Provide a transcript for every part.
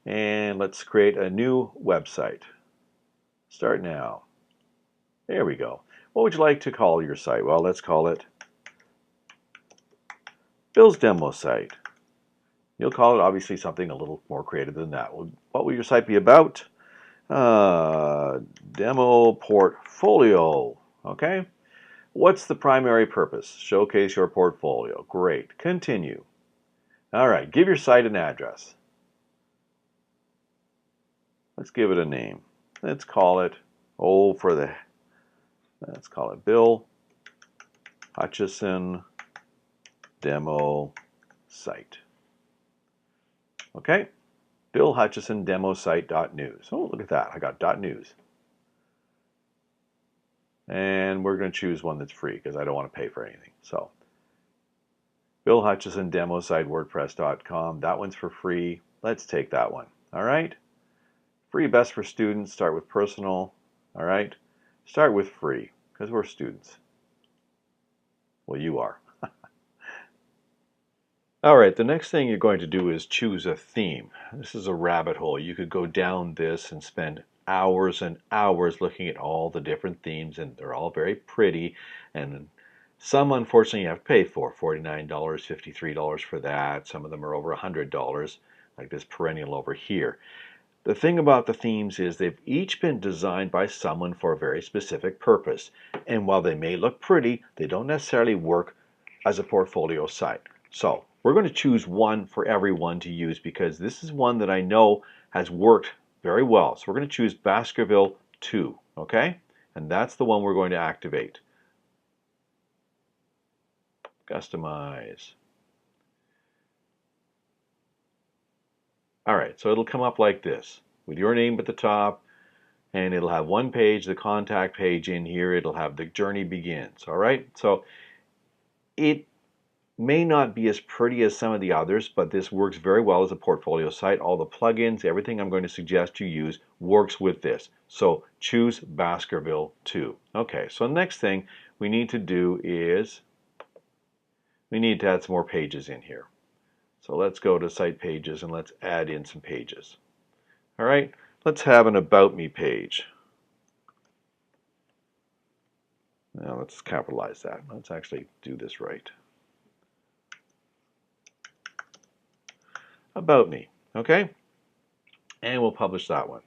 And let's create a new website. Start now. There we go. What would you like to call your site? Well, let's call it Bill's Demo Site. You'll call it obviously something a little more creative than that. What will your site be about? Demo portfolio. Okay. What's the primary purpose? Showcase your portfolio. Great. Continue. All right. Give your site an address. Let's give it a name. Let's call it, let's call it Bill Hutchison Demo Site. Okay. Bill Hutchison Demo Site.news. Oh, look at that. I got .news. And we're going to choose one that's free because I don't want to pay for anything. So, Bill Hutchison Demo Site WordPress.com. That one's for free. Let's take that one. All right. Free best for students. Start with personal. All right. Start with free because we're students. Well, you are. All right, the next thing you're going to do is choose a theme. This is a rabbit hole. You could go down this and spend hours and hours looking at all the different themes, and they're all very pretty. And some, unfortunately, you have to pay for $49, $53 for that. Some of them are over $100, like this perennial over here. The thing about the themes is they've each been designed by someone for a very specific purpose. And while they may look pretty, they don't necessarily work as a portfolio site. So we're going to choose one for everyone to use because this is one that I know has worked very well. So we're going to choose Baskerville 2, okay? And that's the one we're going to activate. Customize. All right, so it'll come up like this with your name at the top, and it'll have one page, the contact page in here. It'll have the journey begins, all right? So it may not be as pretty as some of the others, but this works very well as a portfolio site. All the plugins, everything I'm going to suggest you use works with this. So choose Baskerville 2. Okay, so the next thing we need to do is we need to add some more pages in here. So let's go to Site Pages and let's add in some pages. All right, let's have an About Me page. Now let's capitalize that. Let's actually do this right. About Me, okay? And we'll publish that one.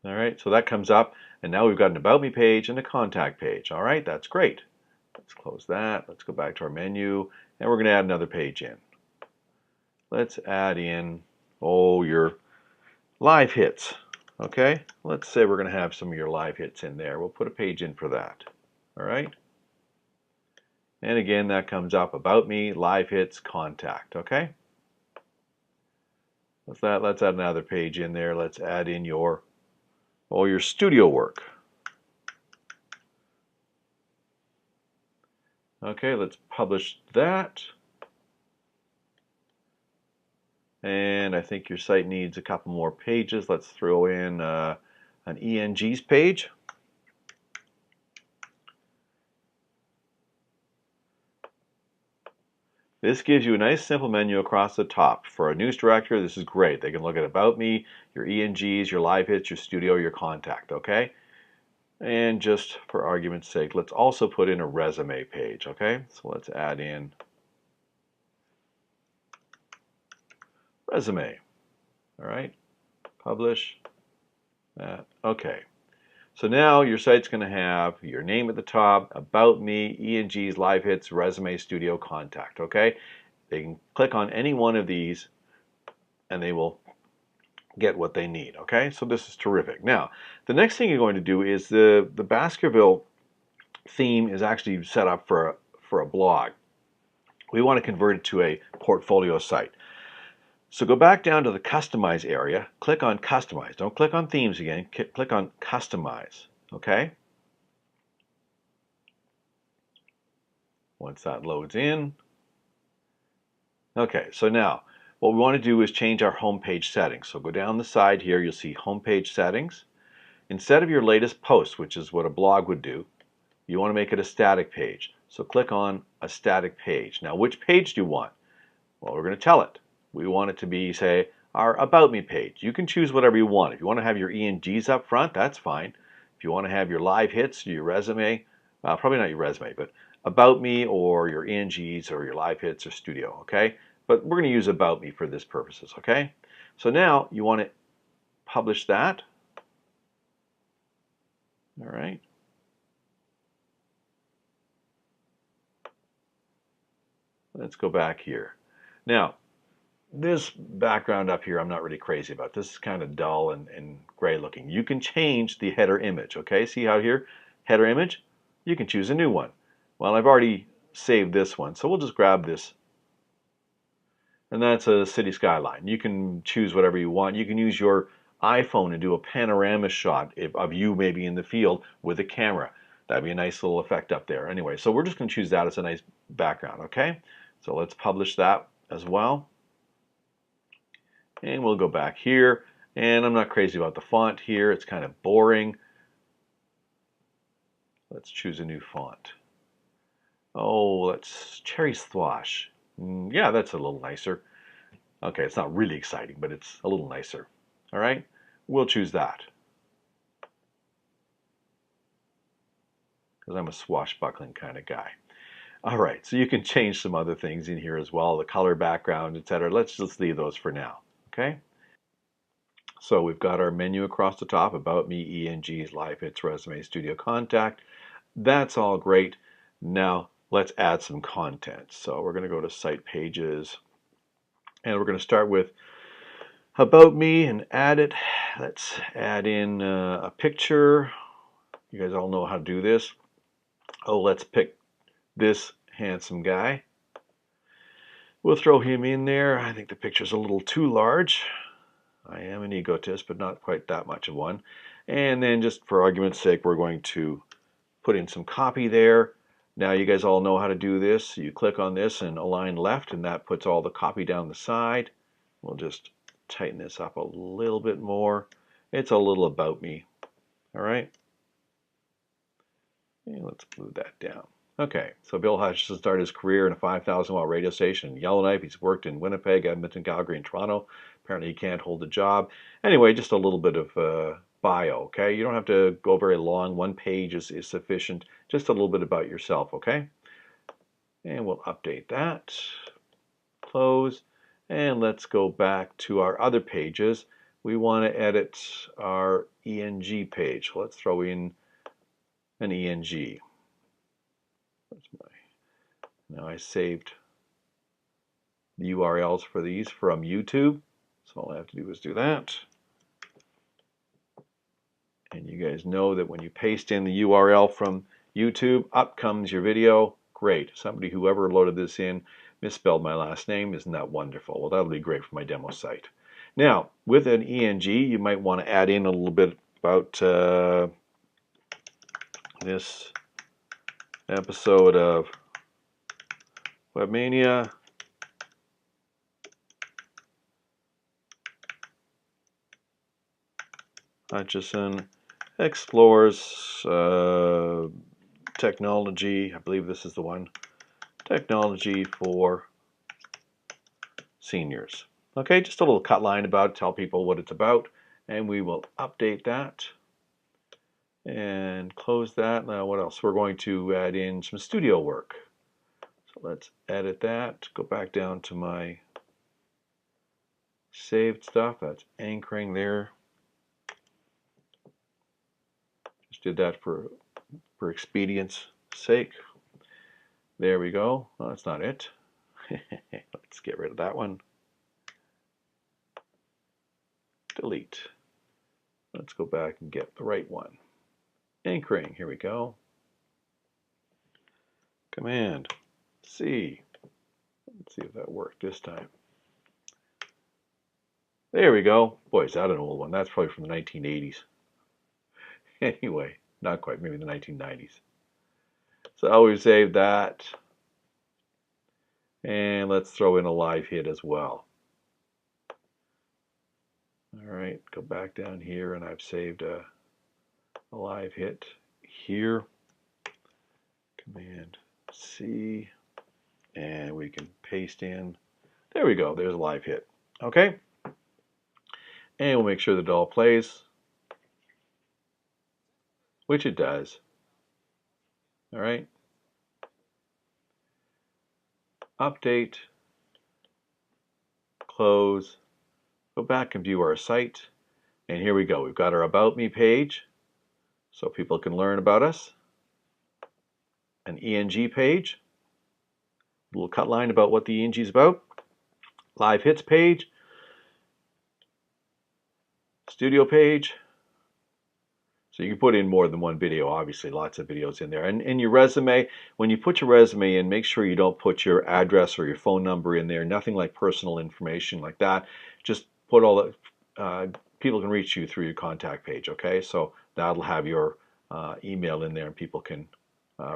All right, so that comes up, and now we've got an About Me page and a Contact page. All right, that's great. Let's close that. Let's go back to our menu, and we're going to add another page in. Let's add in, your live hits. Okay, let's say we're going to have some of your live hits in there. We'll put a page in for that. All right. And again, that comes up About Me, Live Hits, Contact, okay? Let's add another page in there. Let's add in your studio work. Okay, let's publish that. And I think your site needs a couple more pages. Let's throw in an ENGs page. This gives you a nice simple menu across the top. For a news director, this is great. They can look at About Me, your ENGs, your live hits, your studio, your contact, okay? And just for argument's sake, let's also put in a resume page, okay? So let's add in resume. All right, publish that. Okay. So now your site's going to have your name at the top, About Me, ENGs, Live Hits, Resume, Studio, Contact, okay? They can click on any one of these and they will get what they need, okay? So this is terrific. Now, the next thing you're going to do is the Baskerville theme is actually set up for a blog. We want to convert it to a portfolio site. So go back down to the Customize area, click on Customize. Don't click on Themes again, click on Customize, okay? Once that loads in. Okay, so now what we want to do is change our homepage settings. So go down the side here, you'll see Homepage Settings. Instead of your latest post, which is what a blog would do, you want to make it a static page. So click on a static page. Now, which page do you want? Well, we're going to tell it. we want it to be, say, our About Me page. You can choose whatever you want. If you want to have your ENGs up front, that's fine. If you want to have your live hits, your resume, probably not your resume, but About Me or your ENGs or your live hits or studio, okay? But we're going to use About Me for this purposes, okay? So now you want to publish that. All right. Let's go back here. Now, this background up here I'm not really crazy about. This is kind of dull and gray looking. You can change the header image, okay? See how here, header image? You can choose a new one. Well, I've already saved this one, so we'll just grab this. And that's a city skyline. You can choose whatever you want. You can use your iPhone and do a panorama shot of you maybe in the field with a camera. That'd be a nice little effect up there. Anyway, so we're just going to choose that as a nice background, okay? So let's publish that as well. And we'll go back here. And I'm not crazy about the font here. It's kind of boring. Let's choose a new font. Oh, let's Cherry Swash. Yeah, that's a little nicer. Okay, it's not really exciting, but it's a little nicer. All right, we'll choose that. Because I'm a swashbuckling kind of guy. All right, so you can change some other things in here as well, the color background, etc. Let's just leave those for now, okay? So we've got our menu across the top, About Me, ENGs, Live Hits, Resume, Studio, Contact. That's all great. Now let's add some content. So we're going to go to Site Pages, and we're going to start with About Me and add it. Let's add in a picture. You guys all know how to do this. Oh, let's pick this handsome guy. We'll throw him in there. I think the picture's a little too large. I am an egotist, but not quite that much of one. And then just for argument's sake, we're going to put in some copy there. Now you guys all know how to do this. You click on this and align left, and that puts all the copy down the side. We'll just tighten this up a little bit more. It's a little about me. All right. And let's move that down. Okay, so Bill Hutchison started his career in a 5,000-watt radio station in Yellowknife. He's worked in Winnipeg, Edmonton, Calgary, and Toronto. Apparently he can't hold a job. Anyway, just a little bit of bio, okay? You don't have to go very long. One page is sufficient. Just a little bit about yourself, okay? And we'll update that. Close. And let's go back to our other pages. We want to edit our ENG page. Let's throw in an ENG. Now I saved the URLs for these from YouTube. So all I have to do is do that. And you guys know that when you paste in the URL from YouTube, up comes your video. Great. Somebody, whoever loaded this in, misspelled my last name. Isn't that wonderful? Well, that'll be great for my demo site. Now, with an ENG, you might want to add in a little bit about this episode of Webmania. Hutchison explores technology. I believe this is the one. Technology for seniors. Okay, just a little cut line about it, tell people what it's about, and we will update that and close that. Now, what else? We're going to add in some studio work. So let's edit that. Go back down to my saved stuff. That's anchoring there. Just did that for expedience sake. There we go. Oh, that's not it. Let's get rid of that one. Delete. Let's go back and get the right one. Anchoring. Here we go. Command C. Let's see if that worked this time. There we go. Boy, is that an old one. That's probably from the 1980s. Anyway, not quite. Maybe the 1990s. So we saved that. And let's throw in a live hit as well. All right, go back down here, and I've saved a live hit here. Command C, and we can paste in There we go. There's a live hit. Okay. And we'll make sure that it all plays, which it does. All right. Update, close, go back and view our site. And here we go. We've got our About Me page so people can learn about us. An ENG page, a little cut line about what the ENG is about. Live hits page, studio page. So you can put in more than one video, obviously lots of videos in there. And in your resume, when you put your resume in, make sure you don't put your address or your phone number in there, nothing like personal information like that. Just put all the, people can reach you through your contact page, okay? So that'll have your email in there and people can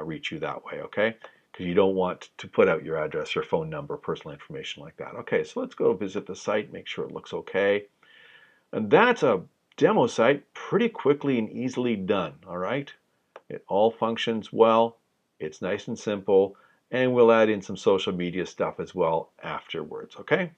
reach you that way, okay? Because you don't want to put out your address or phone number, personal information like that. Okay, so let's go visit the site, make sure it looks okay. And that's a demo site, pretty quickly and easily done, all right? It all functions well, it's nice and simple, and we'll add in some social media stuff as well afterwards, okay?